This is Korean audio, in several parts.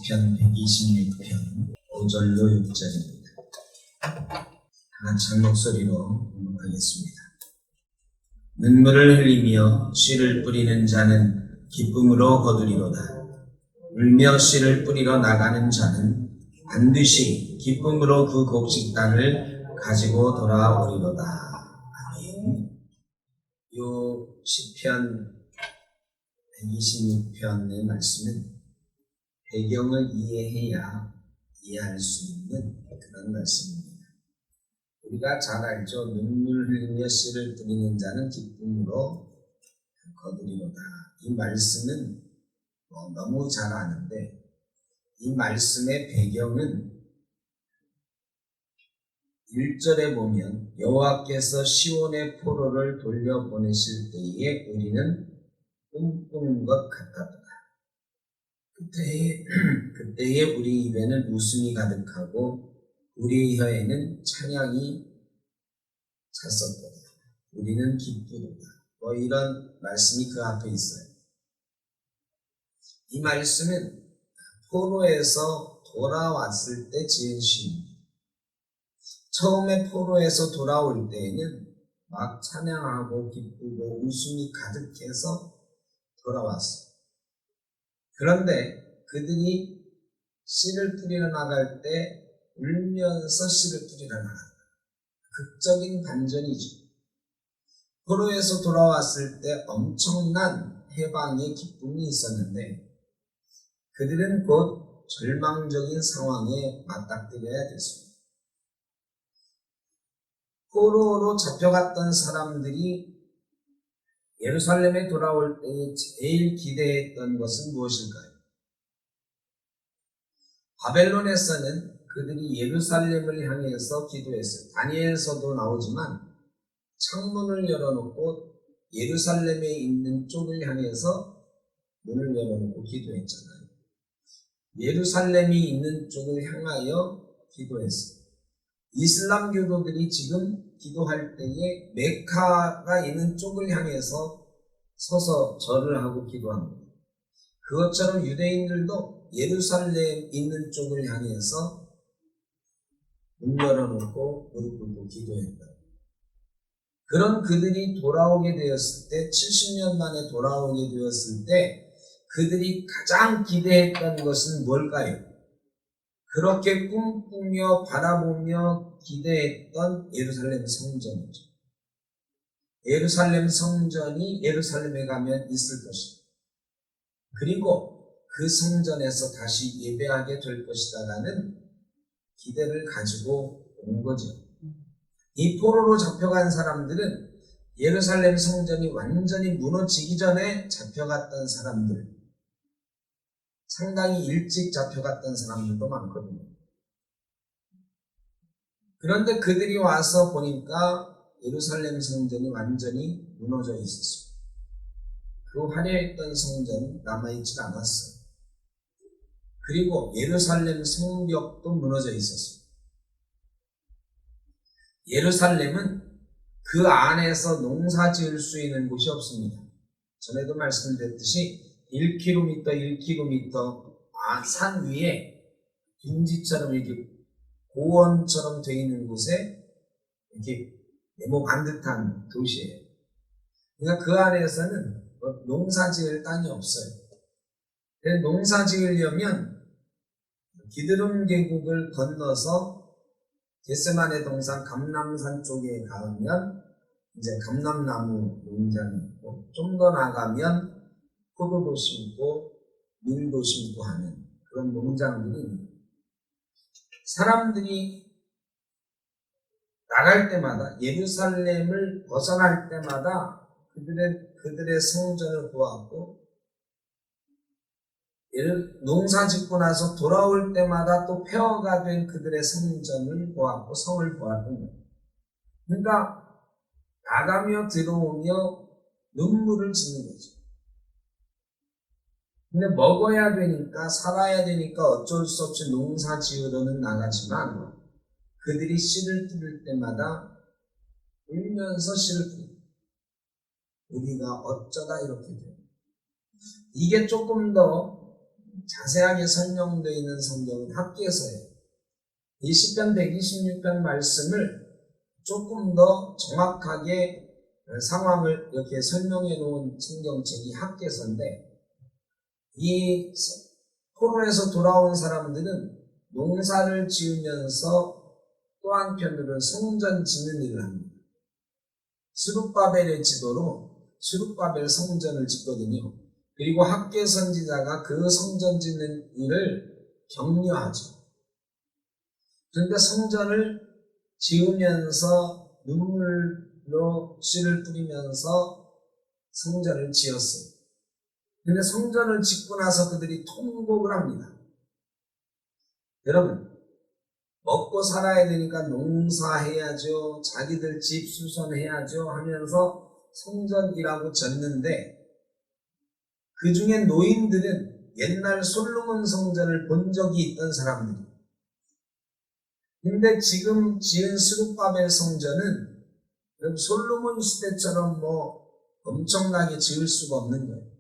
시편 126편 5절로 6절입니다. 다같이 한 목소리로 공독하겠습니다. 눈물을 흘리며 씨를 뿌리는 자는 기쁨으로 거두리로다. 울며 씨를 뿌리러 나가는 자는 반드시 기쁨으로 그 곡식 땅을 가지고 돌아오리로다. 아멘. 요 시편 126편의 말씀은 배경을 이해해야 이해할 수 있는 그런 말씀입니다. 우리가 잘 알죠. 눈물 흘리며 씨를 뿌리는 자는 기쁨으로 거두리로다. 이 말씀은 너무 잘 아는데, 이 말씀의 배경은 1절에 보면 여호와께서 시온의 포로를 돌려보내실 때에 우리는 꿈꾸는 것 같았다. 그때에 우리 입에는 웃음이 가득하고 우리 혀에는 찬양이 찼었도다. 우리는 기쁘도다. 이런 말씀이 그 앞에 있어요. 이 말씀은 포로에서 돌아왔을 때 지은 시입니다. 처음에 포로에서 돌아올 때에는 막 찬양하고 기쁘고 웃음이 가득해서 돌아왔어요. 그런데 그들이 씨를 뿌리러 나갈 때 울면서 씨를 뿌리러 나간다. 극적인 반전이죠. 포로에서 돌아왔을 때 엄청난 해방의 기쁨이 있었는데 그들은 곧 절망적인 상황에 맞닥뜨려야 됐습니다. 포로로 잡혀갔던 사람들이 예루살렘에 돌아올 때에 제일 기대했던 것은 무엇일까요? 바벨론에서는 그들이 예루살렘을 향해서 기도했어요. 다니엘서도 나오지만 창문을 열어놓고 예루살렘에 있는 쪽을 향해서 문을 열어놓고 기도했잖아요. 예루살렘이 있는 쪽을 향하여 기도했어요. 이슬람 교도들이 지금 기도할 때에 메카가 있는 쪽을 향해서 서서 절을 하고 기도합니다. 그것처럼 유대인들도 예루살렘 있는 쪽을 향해서 문 열어놓고 무릎 꿇고 기도했다. 그런 그들이 돌아오게 되었을 때, 70년 만에 돌아오게 되었을 때 그들이 가장 기대했던 것은 뭘까요? 그렇게 꿈꾸며 바라보며 기대했던 예루살렘 성전이죠. 예루살렘 성전이 예루살렘에 가면 있을 것이다. 그리고 그 성전에서 다시 예배하게 될 것이다라는 기대를 가지고 온 거죠. 이 포로로 잡혀간 사람들은 예루살렘 성전이 완전히 무너지기 전에 잡혀갔던 사람들, 상당히 일찍 잡혀갔던 사람들도 많거든요. 그런데 그들이 와서 보니까 예루살렘 성전이 완전히 무너져 있었습니다. 그 화려했던 성전은 남아있지 않았어요. 그리고 예루살렘 성벽도 무너져 있었습니다. 예루살렘은 그 안에서 농사 지을 수 있는 곳이 없습니다. 전에도 말씀드렸듯이 1km 산 위에 둥지처럼 이렇게 고원처럼 되어 있는 곳에 이렇게 네모반 듯한 도시예요. 그러니까 그 안에서는 농사 지을 땅이 없어요. 그래서 농사 지으려면 기드론 계곡을 건너서 겟세마네 동산 감람산 쪽에 가면 이제 감람나무 농장이 있고, 좀 더 나가면 포도도 심고 밀도 심고 하는 그런 농장들이 있습니다. 사람들이 나갈 때마다, 예루살렘을 벗어날 때마다 그들의 성전을 보았고, 농사 짓고 나서 돌아올 때마다 또 폐허가 된 그들의 성전을 보았고 성을 보았던 거예요. 그러니까 나가며 들어오며 눈물을 짓는 거죠. 근데 먹어야 되니까, 살아야 되니까 어쩔 수 없이 농사 지으러는 나가지만 그들이 씨를 뿌릴 때마다 울면서 씨를 뿌립니다. 우리가 어쩌다 이렇게 돼요. 이게 조금 더 자세하게 설명되어 있는 성경은 학개서예요. 이 시편 126편 말씀을 조금 더 정확하게 상황을 이렇게 설명해 놓은 성경책이 학개서인데, 이 포로에서 돌아온 사람들은 농사를 지으면서 또 한편으로는 성전 짓는 일을 합니다. 스룹바벨의 지도로 스룹바벨 성전을 짓거든요. 그리고 학개 선지자가 그 성전 짓는 일을 격려하죠. 그런데 성전을 지으면서 눈물로 씨를 뿌리면서 성전을 지었어요. 그런데 성전을 짓고 나서 그들이 통곡을 합니다. 여러분, 먹고 살아야 되니까 농사해야죠, 자기들 집 수선해야죠 하면서 성전이라고 졌는데, 그 중에 노인들은 옛날 솔로몬 성전을 본 적이 있던 사람들이에요. 근데 지금 지은 스룹바벨 성전은 솔로몬 시대처럼 엄청나게 지을 수가 없는 거예요.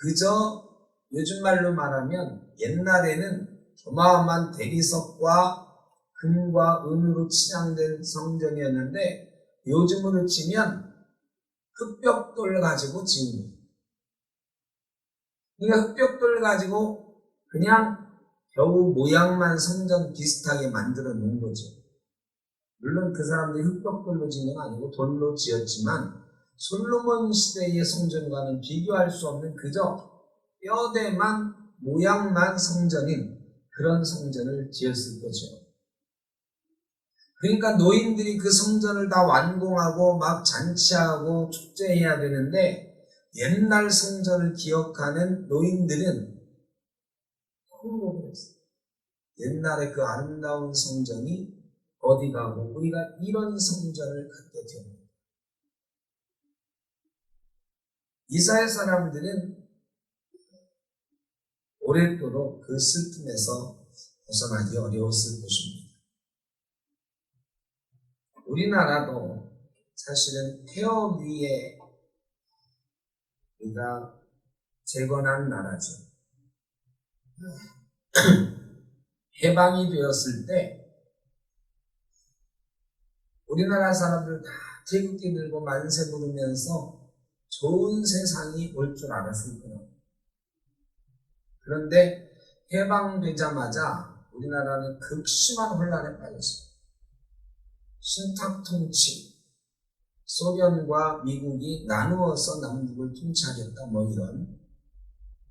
그저 요즘 말로 말하면 옛날에는 어마어마한 대리석과 금과 은으로 치장된 성전이었는데, 요즘으로 치면 흑벽돌을 가지고 지은 거예요. 그러니까 흑벽돌을 가지고 그냥 겨우 모양만 성전 비슷하게 만들어 놓은 거죠. 물론 그 사람들이 흑벽돌로 지은 건 아니고 돌로 지었지만, 솔로몬 시대의 성전과는 비교할 수 없는 그저 뼈대만 모양만 성전인 그런 성전을 지었을 거죠. 그러니까 노인들이 그 성전을 다 완공하고 막 잔치하고 축제해야 되는데, 옛날 성전을 기억하는 노인들은 통곡을 했어요. 옛날에 그 아름다운 성전이 어디 가고 우리가 이런 성전을 갖게 됩니다. 이스라엘 사람들은 오랫도록 그 슬픔에서 벗어나기 어려웠을 것입니다. 우리나라도 사실은 폐허 위에 우리가 재건한 나라죠. 해방이 되었을 때 우리나라 사람들 다 태극기 들고 만세 부르면서 좋은 세상이 올 줄 알았을 거예요. 그런데 해방되자마자 우리나라는 극심한 혼란에 빠졌어요. 신탁 통치, 소련과 미국이 나누어서 남북을 통치하겠다 이런.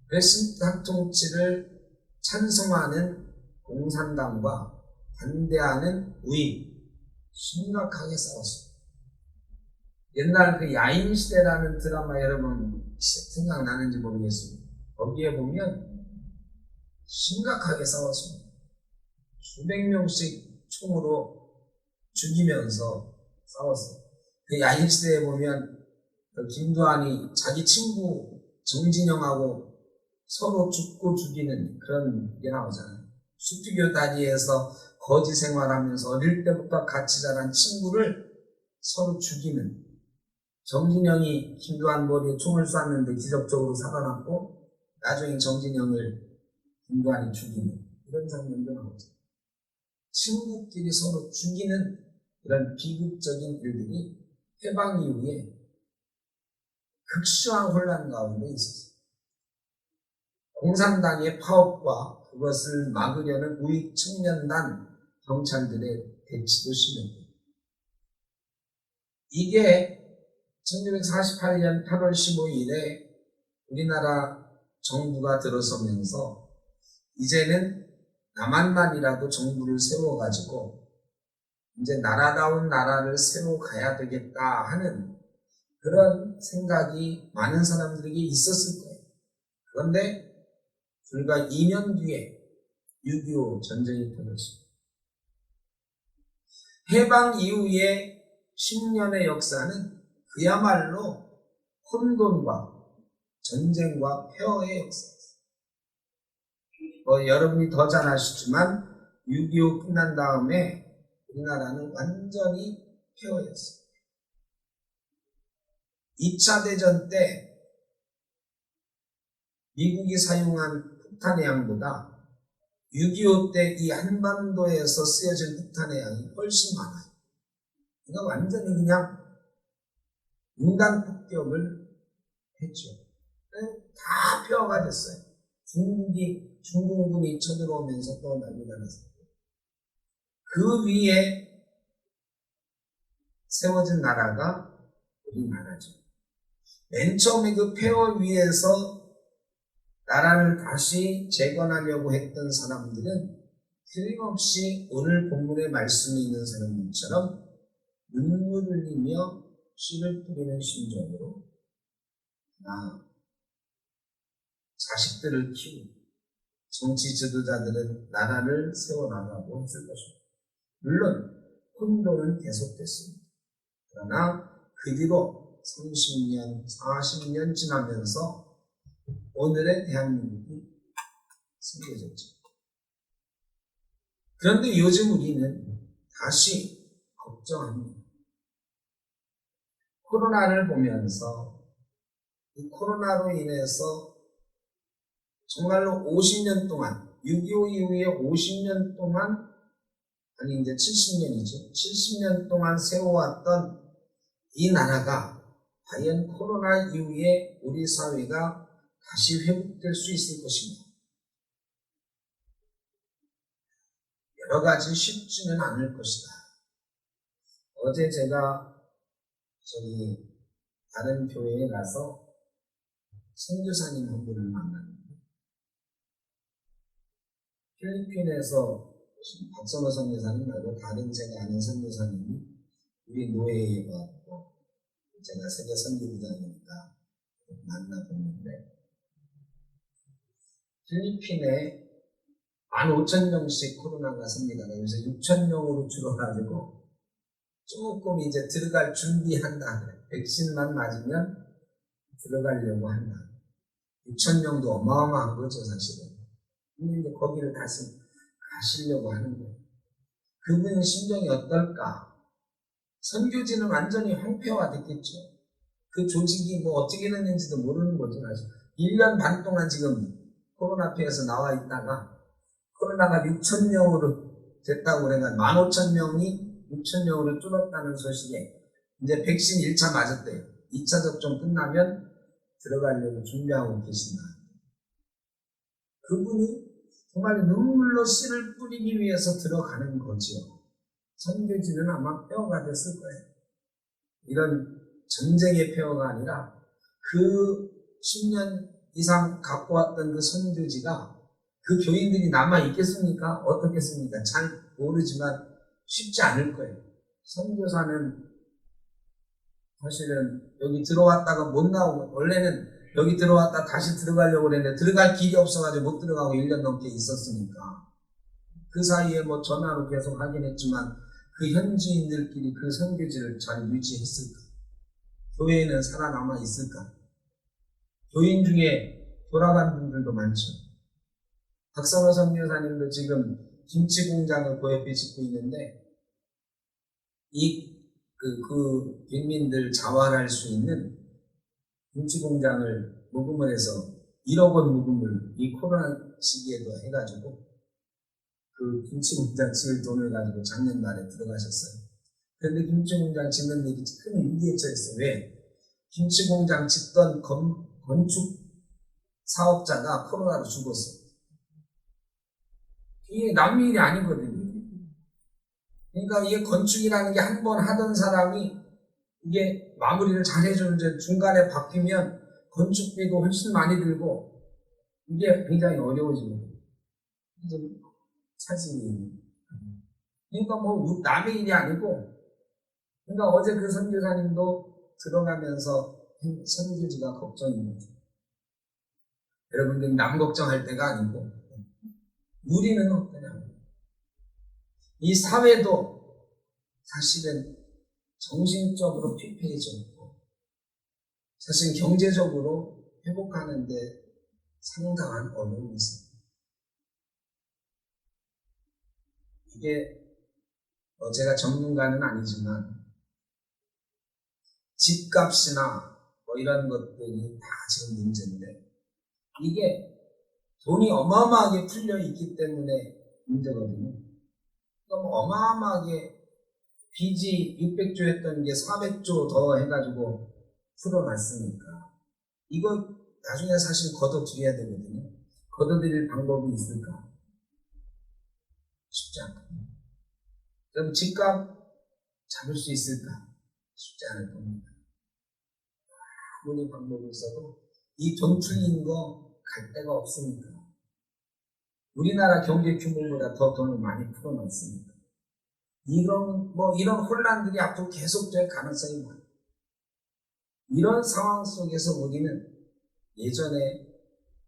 그 신탁 통치를 찬성하는 공산당과 반대하는 우익, 심각하게 싸웠어요. 옛날 그 야인시대라는 드라마 여러분 생각나는지 모르겠습니다. 거기에 보면 심각하게 싸웠습니다. 수백 명씩 총으로 죽이면서 싸웠어요. 그 야인시대에 보면 그 김두한이 자기 친구 정진영하고 서로 죽고 죽이는 그런 게 나오잖아요. 수피교 다리에서 거지 생활하면서 어릴 때부터 같이 자란 친구를 서로 죽이는, 정진영이 김두한 머리에 총을 쐈는데 기적적으로 살아났고 나중에 정진영을 김두한이 죽이는 이런 장면도 나오죠. 친구끼리 서로 죽이는 이런 비극적인 일들이 해방 이후에 극심한 혼란 가운데 있었어요. 공산당의 파업과 그것을 막으려는 우익 청년단 경찰들의 대치도 심했고, 이게 1948년 8월 15일에 우리나라 정부가 들어서면서 이제는 남한만이라도 정부를 세워가지고 이제 나라다운 나라를 세워 가야 되겠다 하는 그런 생각이 많은 사람들에게 있었을 거예요. 그런데 불과 2년 뒤에 6.25 전쟁이 터졌습니다. 해방 이후의 10년의 역사는 그야말로 혼돈과 전쟁과 폐허의 역사였어요. 여러분이 더 잘 아시지만 6.25 끝난 다음에 우리나라는 완전히 폐허였어요. 2차 대전 때 미국이 사용한 북한해양보다 6.25 때 이 한반도에서 쓰여진 북한해양이 훨씬 많아요. 그러니까 완전히 그냥 인간 폭격을 했죠. 다 폐허가 됐어요. 중공군이 쳐들어오면서 또 난리가 났어요. 그 위에 세워진 나라가 우리나라죠. 맨 처음에 그 폐허 위에서 나라를 다시 재건하려고 했던 사람들은 틀림없이 오늘 본문의 말씀이 있는 사람들처럼 눈물을 흘리며 씨를 뿌리는 심정으로 자식들을 키우고 정치 지도자들은 나라를 세워나가고 했을 것입니다. 물론 혼돈은 계속됐습니다. 그러나 그 뒤로 30년, 40년 지나면서 오늘의 대한민국이 생겨졌죠. 그런데 요즘 우리는 다시 걱정합니다. 코로나를 보면서 이 코로나로 인해서 정말로 50년 동안 6.25 이후에 50년 동안 아니 이제 70년이죠. 70년 동안 세워왔던 이 나라가 과연 코로나 이후에 우리 사회가 다시 회복될 수 있을 것인가? 여러 가지 쉽지는 않을 것이다. 어제 제가 다른 교회에 가서 선교사님 한 분을 만났는데 필리핀에서 박선호 선교사님 말고 다른 제가 아는 선교사님이 우리 노예에 와서 제가 세계 선교부장이니까 만나봤는데 필리핀에 15,000명씩 코로나가 생기다가 그래서 6,000명으로 줄어가지고 조금 이제 들어갈 준비한다. 백신만 맞으면 들어가려고 한다. 6,000명도 어마어마한 거죠, 사실은. 근데 이제 거기를 다시 가시려고 하는 거예요. 그분 심정이 어떨까? 선교지는 완전히 황폐화됐겠죠. 그 조직이 뭐 어떻게 됐는지도 모르는 거죠, 사실. 1년 반 동안 지금 코로나 피해서 나와 있다가 코로나가 6,000명으로 됐다고 그래가 15,000명이 6,000명으로 줄었다는 소식에 이제 백신 1차 맞았대요. 2차 접종 끝나면 들어가려고 준비하고 계신다. 그분이 정말 눈물로 씨를 뿌리기 위해서 들어가는 거지요. 선교지는 아마 폐허가 됐을 거예요. 이런 전쟁의 폐허가 아니라 그 10년 이상 갖고 왔던 그 선교지가 그 교인들이 남아 있겠습니까? 어떻겠습니까? 잘 모르지만 쉽지 않을 거예요. 선교사는 사실은 여기 들어왔다가 못 나오고 원래는 여기 들어왔다 다시 들어가려고 그랬는데 들어갈 길이 없어가지고 못 들어가고 1년 넘게 있었으니까 그 사이에 뭐 전화로 계속 하긴 했지만 그 현지인들끼리 그 선교지를 잘 유지했을까? 교회에는 살아남아 있을까? 교인 중에 돌아간 분들도 많죠. 박선호 선교사님도 지금 김치 공장을 그 옆에 짓고 있는데 그 빈민들 자활할 수 있는 김치 공장을 모금을 해서 1억 원 모금을 이 코로나 시기에도 해가지고 그 김치 공장 지을 돈을 가지고 작년 말에 들어가셨어요. 그런데 김치 공장 짓는 일이 큰 위기에 처했어요. 왜? 김치 공장 짓던 건축 사업자가 코로나로 죽었어요. 이게 남의 일이 아니거든요. 그러니까 이게 건축이라는 게 한 번 하던 사람이 이게 마무리를 잘 해주는데 중간에 바뀌면 건축비도 훨씬 많이 들고 이게 굉장히 어려워집니다. 이제 차질이. 그러니까 뭐 남의 일이 아니고 그러니까 어제 그 선교사님도 들어가면서 선교지가 걱정입니다. 여러분들 남 걱정할 때가 아니고 우리는 어떠냐. 이 사회도 사실은 정신적으로 피폐해졌고 사실 경제적으로 회복하는데 상당한 어려움이 있습니다. 이게 제가 전문가는 아니지만 집값이나 뭐 이런 것들이 다 지금 문제인데 이게 돈이 어마어마하게 풀려 있기 때문에 문제거든요. 그럼 어마어마하게 빚이 600조였던 게 400조 더 해가지고 풀어놨으니까 이거 나중에 사실 걷어들여야 되거든요. 걷어들일 방법이 있을까? 쉽지 않거든요. 그럼 집값 잡을 수 있을까? 쉽지 않을 겁니다. 아무리 방법이 있어도 이 돈 풀린 거 갈 데가 없으니까. 우리나라 경제 규모보다 더 돈을 많이 풀어놨으니까. 이런 혼란들이 앞으로 계속될 가능성이 많아요. 이런 상황 속에서 우리는 예전에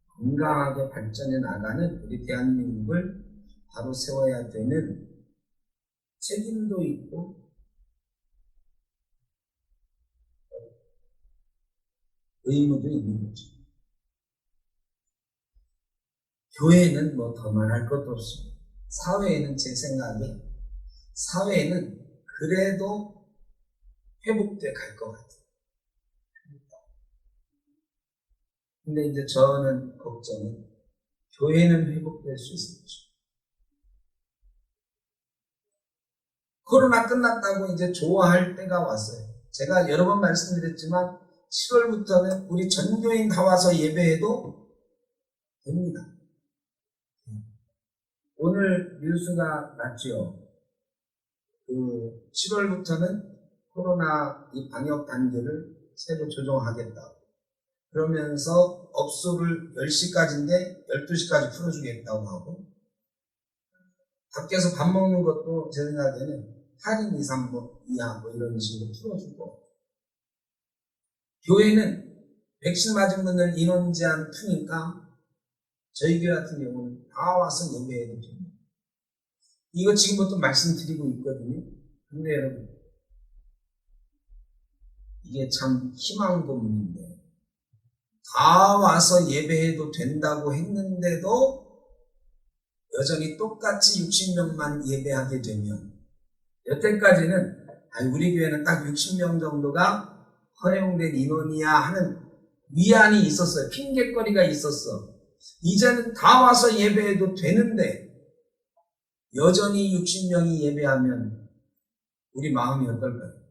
건강하게 발전해 나가는 우리 대한민국을 바로 세워야 되는 책임도 있고 의무도 있는 거죠. 교회는 뭐 더 말할 것도 없습니다. 사회에는 제 생각에 사회는 그래도 회복돼 갈 것 같아요. 근데 이제 저는 걱정은 교회는 회복될 수 있을지. 코로나 끝났다고 이제 좋아할 때가 왔어요. 제가 여러 번 말씀드렸지만 7월부터는 우리 전교인 다 와서 예배해도 됩니다. 오늘 뉴스가 났죠. 7월부터는 코로나 이 방역 단계를 새로 조정하겠다고. 그러면서 업소를 10시까지인데 12시까지 풀어주겠다고 하고, 밖에서 밥 먹는 것도 제 생각에는 8인 이상 이하 이런 식으로 풀어주고, 교회는 백신 맞은 분들 인원 제한 푸니까 저희 교회 같은 경우는 다 와서 예배해도 됩니다. 이거 지금부터 말씀드리고 있거든요. 근데 여러분, 이게 참 희망 고문인데, 다 와서 예배해도 된다고 했는데도 여전히 똑같이 60명만 예배하게 되면, 여태까지는 우리 교회는 딱 60명 정도가 허용된 인원이야 하는 위안이 있었어요. 핑계거리가 있었어. 이제는 다 와서 예배해도 되는데 여전히 60명이 예배하면 우리 마음이 어떨까요?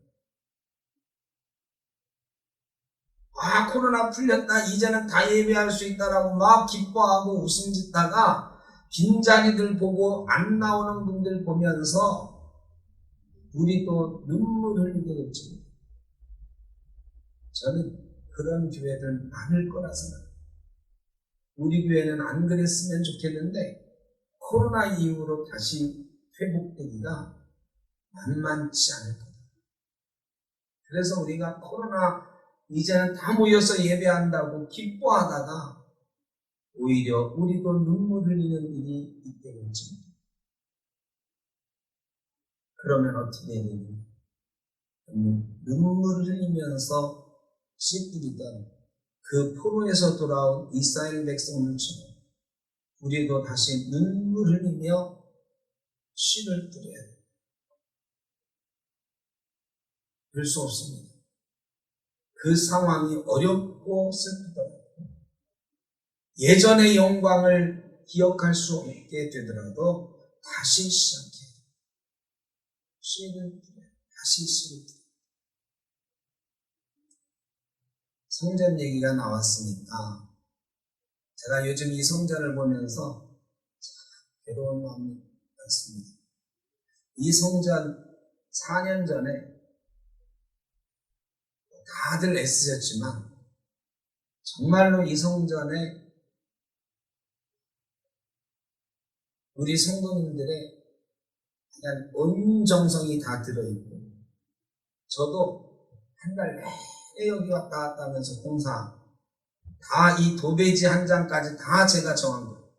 코로나 풀렸다, 이제는 다 예배할 수 있다라고 막 기뻐하고 웃음 짓다가 빈자리들 보고 안 나오는 분들 보면서 우리도 눈물 흘리게 됐지. 저는 그런 교회들 많을 거라 생각합니다. 우리 교회는 안 그랬으면 좋겠는데 코로나 이후로 다시 회복되기가 만만치 않을 거다. 그래서 우리가 코로나 이제는 다 모여서 예배한다고 기뻐하다가 오히려 우리도 눈물 흘리는 일이 있겠지. 그러면 어떻게 해야 되니? 눈물을 흘리면서 씨 뿌리던 그 포로에서 돌아온 이스라엘 백성들처럼 우리도 다시 눈물 흘리며 씨를 뿌려야 돼요. 그럴 수 없습니다. 그 상황이 어렵고 슬프더라도 예전의 영광을 기억할 수 없게 되더라도 다시 시작해야 돼요. 씨를 뿌려요. 다시 씨를 뿌려요. 성전 얘기가 나왔으니까 제가 요즘 이 성전을 보면서 괴로운 마음이 많습니다. 이 성전 4년 전에 다들 애쓰셨지만 정말로 이 성전에 우리 성도님들의 그냥 온 정성이 다 들어있고 저도 한 달 내내 여기 왔다 갔다 하면서 공사 다 이 도배지 한 장까지 다 제가 정한 거예요.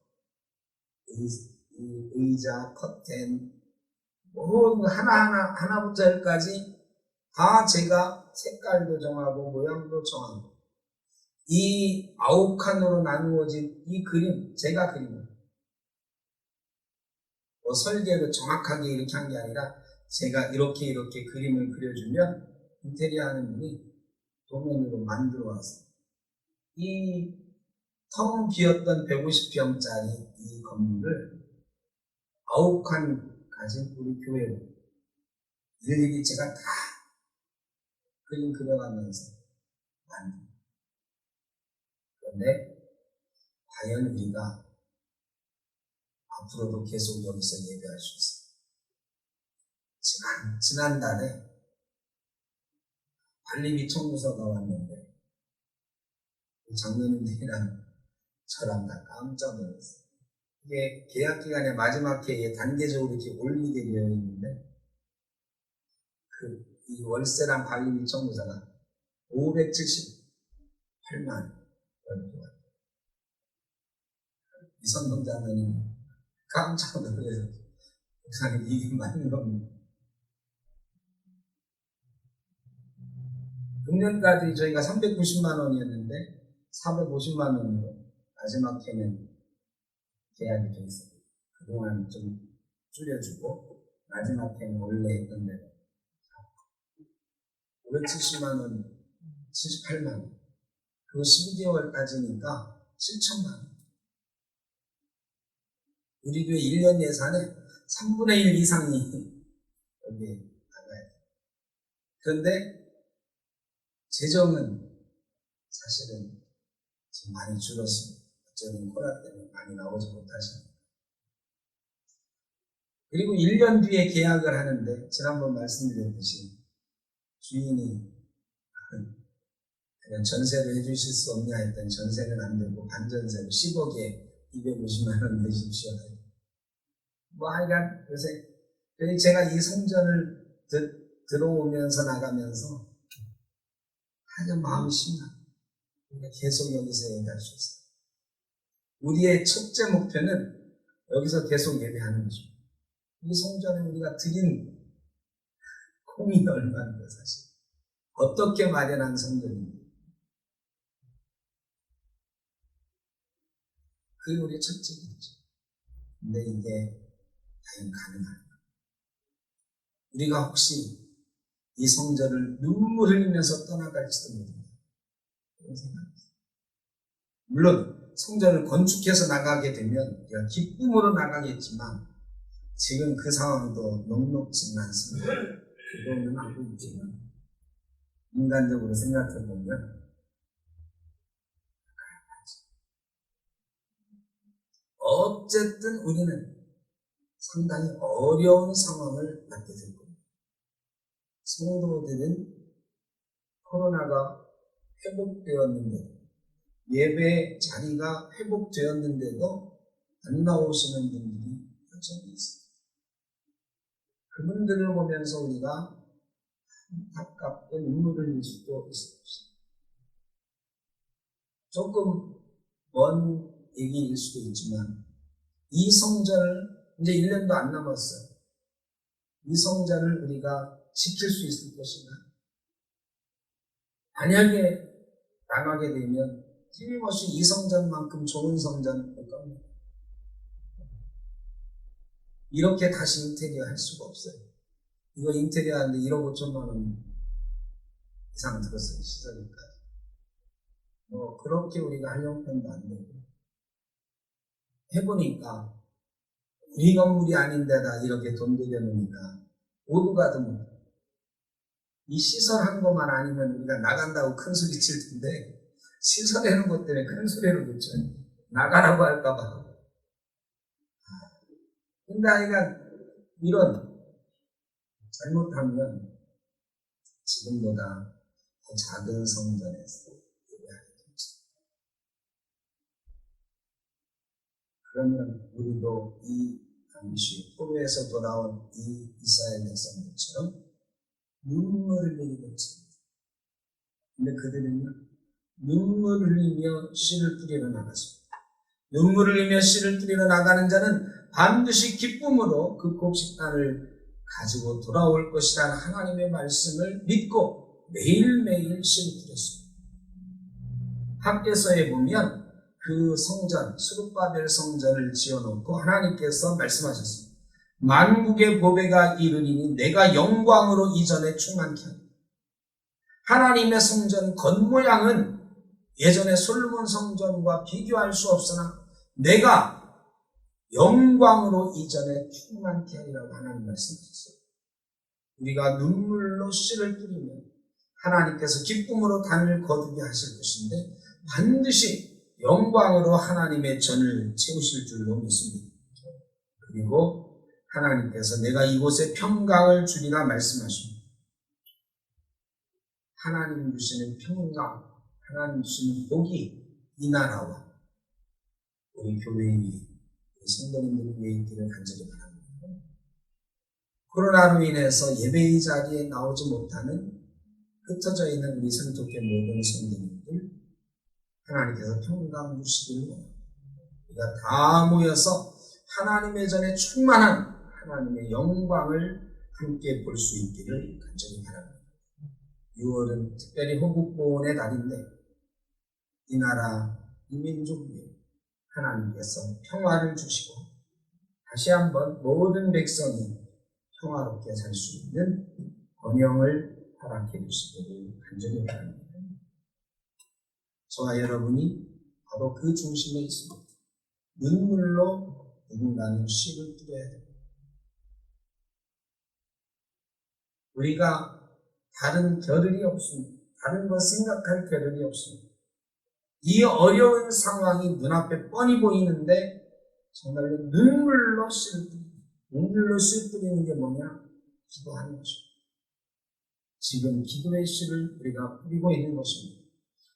의자, 커튼 모든 하나부터 열까지 다 제가 색깔도 정하고 모양도 정하고 이 9칸으로 나누어진 이 그림 제가 그린 거예요. 설계를 정확하게 이렇게 한 게 아니라 제가 이렇게 그림을 그려주면 인테리어 하는 분이 도면으로 만들어 와서 이 텅 비었던 150평짜리 이 건물을 9칸 가진 우리 교회로 일일이 제가 다 그림 그려가면서 만듭니다. 그런데 과연 우리가 앞으로도 계속 여기서 예배할 수 있어요. 지난달에 관리비 청구서가 왔는데 장로님들이랑 저랑 다 깜짝 놀랐어요. 이게 계약 기간의 마지막 해에 단계적으로 이렇게 올리게 되어 있는데 이 월세랑 관리비 청구서가 578만 원. 이선동 장로님 깜짝 놀라서 목사님 이게 맞는 겁니다. 금년까지 저희가 390만 원이었는데 450만 원으로 마지막 해는 계약이 돼 있어요. 그동안 좀 줄여주고 마지막 해는 원래 했던 대로 570만 원, 78만 원. 그리고 12개월까지니까 7천만 원. 우리 교회 1년 예산의 3분의 1 이상이 여기에 나가야 돼요. 그런데 재정은 사실은 지금 많이 줄었습니다. 어쩌면 코로나 때문에 많이 나오지 못하십니다. 그리고 1년 뒤에 계약을 하는데 지난번 말씀드렸듯이 주인이 그냥 전세를 해주실 수 없냐 했더니 전세는 안 되고 반전세로 10억에 250만 원 내십시오. 하여간 요새 제가 이 성전을 들어오면서 나가면서 아주 마음이 심나. 우리가 계속 여기서 예배할 수 있어요. 우리의 첫째 목표는 여기서 계속 예배하는 거죠. 이 성전에 우리가 드린 공이 얼마인데 사실 어떻게 마련한 성전입니까? 그게 우리의 첫째 목표죠. 근데 이게 과연 가능할까? 우리가 혹시 이 성전을 눈물 흘리면서 떠나갈지도 모릅니다. 그런 생각입니다. 물론 성전을 건축해서 나가게 되면 우리가 기쁨으로 나가겠지만 지금 그 상황도 녹록지는 않습니다. 그거는 알고 있지만 인간적으로 생각해 보면 어쨌든 우리는 상당히 어려운 상황을 맞게 될 겁니다. 성도들은 코로나가 회복되었는데도 예배 자리가 회복되었는데도 안 나오시는 분들이 여전히 있습니다. 그분들을 보면서 우리가 안타깝게 눈물을 흘릴 수도 있습니다. 조금 먼 얘기일 수도 있지만 이 성전을 이제 1년도 안 남았어요. 이 성전을 우리가 지킬 수 있을 것인가? 만약에 나가게 되면 틀림없이 이 성전만큼 좋은 성전 올 겁니다. 이렇게 다시 인테리어 할 수가 없어요. 이거 인테리어 하는데 1억 5천만 원 이상 들었어요. 시설비까지. 그렇게 우리가 할 형편도 안 되고 해보니까 우리 건물이 아닌데다 이렇게 돈 들여놓으니까 모두가 좀 이 시설한 것만 아니면 우리가 나간다고 큰 소리 칠 텐데 시설해놓은 것 때문에 큰 소리를 못 쳐요. 나가라고 할까봐. 근데 아이가 이런 잘못하면 지금보다 더 작은 성전에서 예배하게 되죠. 그러면 우리도 이 당시 포로에서 돌아온 이 이스라엘 백성들처럼 눈물을 흘리겠지. 근데 그들은요, 눈물을 흘리며 씨를 뿌리러 나갔습니다. 눈물을 흘리며 씨를 뿌리러 나가는 자는 반드시 기쁨으로 그 곡식단을 가지고 돌아올 것이라는 하나님의 말씀을 믿고 매일매일 씨를 뿌렸습니다. 학개서에 보면 그 성전, 스룹바벨 성전을 지어놓고 하나님께서 말씀하셨습니다. 만국의 보배가 이르리니 내가 영광으로 이전에 충만케 합니다. 하나님의 성전 겉모양은 예전에 솔로몬 성전과 비교할 수 없으나 내가 영광으로 이전에 충만케 하리라고 하나님 말씀하셨어요. 우리가 눈물로 씨를 뿌리면 하나님께서 기쁨으로 단을 거두게 하실 것인데 반드시 영광으로 하나님의 전을 채우실 줄로 믿습니다. 그리고 하나님께서 내가 이곳에 평강을 주리라 말씀하십니다. 하나님 주시는 평강, 하나님 주시는 복이 이 나라와 우리 교회의 성도님들 위해 있기를 간절히 바랍니다. 코로나로 인해서 예배의 자리에 나오지 못하는 흩어져 있는 우리 성도교 모든 성도님들 하나님께서 평강 주시기를 원합니다. 우리가 다 모여서 하나님의 전에 충만한 하나님의 영광을 함께 볼 수 있기를 간절히 바랍니다. 6월은 특별히 호국보훈의 달인데 이 나라, 이 민족 위에 하나님께서 평화를 주시고 다시 한번 모든 백성이 평화롭게 살 수 있는 번영을 허락해 주시기를 간절히 바랍니다. 저와 여러분이 바로 그 중심에 있습니다. 눈물로 누군가는 씨를 뿌려야 됩니다. 우리가 다른 겨를이 없습니다. 다른 것 생각할 겨를이 없습니다. 이 어려운 상황이 눈앞에 뻔히 보이는데 정말로 눈물로 씨를 뿌립니다. 눈물로 씨를 뿌리는 게 뭐냐? 기도하는 것입니다. 지금 기도의 씨를 우리가 뿌리고 있는 것입니다.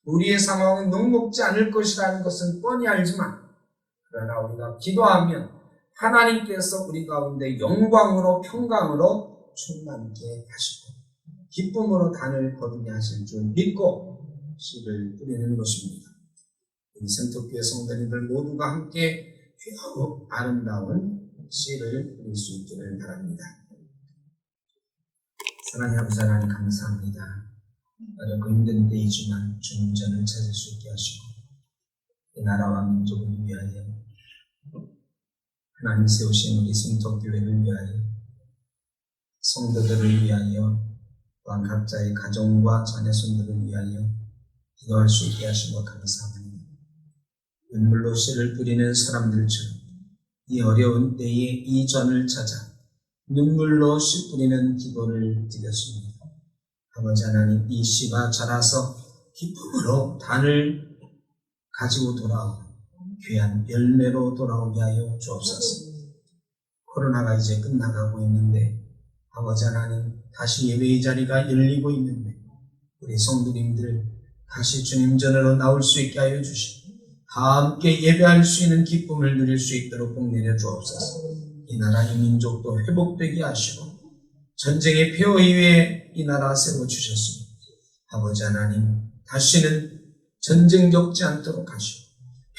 우리의 상황은 녹록지 않을 것이라는 것은 뻔히 알지만 그러나 우리가 기도하면 하나님께서 우리 가운데 영광으로 평강으로 충만케 하시고 기쁨으로 단을 거두게 하실 줄 믿고 씨를 뿌리는 것입니다. 우리 성덕교회 성도님들 모두가 함께 귀하고 아름다운 씨를 뿌릴 수 있기를 바랍니다. 사랑의 아버지 하나님 감사합니다. 어렵고 힘든 때이지만 주님 전을 찾을 수 있게 하시고 이 나라와 민족을 위하여 하나님 세우신 우리 성덕교회를 위하여 성도들을 위하여 또한 각자의 가정과 자녀손들을 위하여 기도할 수 있게 하시고 감사합니다. 눈물로 씨를 뿌리는 사람들처럼 이 어려운 때에 이 전을 찾아 눈물로 씨 뿌리는 기도를 드렸습니다. 아버지 하나님, 이 씨가 자라서 기쁨으로 단을 가지고 돌아오는 귀한 열매로 돌아오게 하여 주옵소서. 코로나가 이제 끝나가고 있는데 아버지 하나님, 다시 예배의 자리가 열리고 있는데 우리 성도님들 다시 주님 전으로 나올 수 있게 하여 주시고 다 함께 예배할 수 있는 기쁨을 누릴 수 있도록 복 내려 주옵소서. 이 나라 이 민족도 회복되게 하시고 전쟁의 폐허 이후에 이 나라 세워주셨습니다. 아버지 하나님, 다시는 전쟁 겪지 않도록 하시고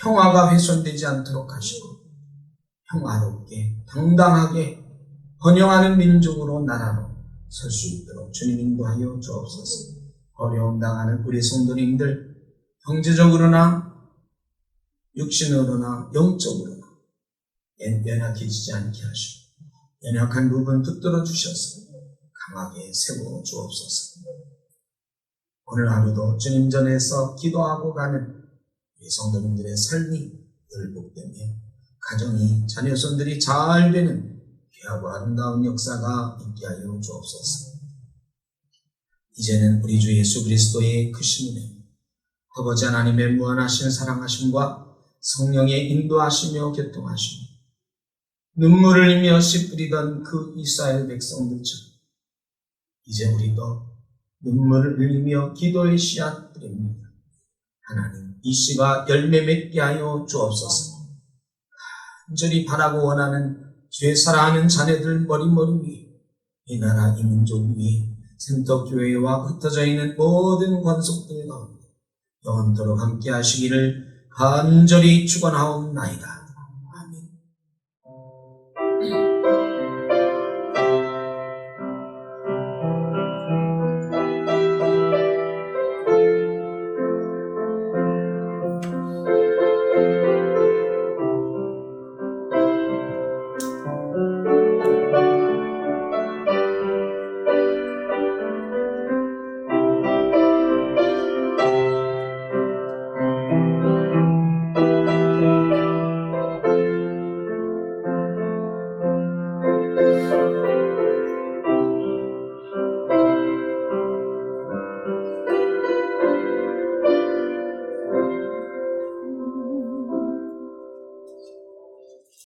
평화가 훼손되지 않도록 하시고 평화롭게 당당하게 번영하는 민족으로 나라로 설 수 있도록 주님 인도하여 주옵소서. 어려움 당하는 우리 성도님들 경제적으로나 육신으로나 영적으로나 연약해지지 않게 하시고 연약한 부분 붙들어 주셔서 강하게 세워 주옵소서. 오늘 하루도 주님 전에서 기도하고 가는 우리 성도님들의 삶이 늘 복되며 가정이 자녀손들이 잘 되는 귀하고 아름다운 역사가 있게 하여 주옵소서. 이제는 우리 주 예수 그리스도의 크신 은혜, 아버지 하나님의 무한하신 사랑하심과 성령의 인도하시며 교통하시며 눈물을 흘리며 씨 뿌리던 그 이스라엘 백성들처럼 이제 우리도 눈물을 흘리며 기도의 씨앗 뿌립니다. 하나님, 이 씨가 열매 맺게 하여 주옵소서. 간절히 바라고 원하는 죄 사랑하는 자녀들 머리머리 위에 이 나라 이 민족 위에 생덕교회와 흩어져 있는 모든 권속들 가운데 영원토록 함께 하시기를 간절히 축원하옵나이다.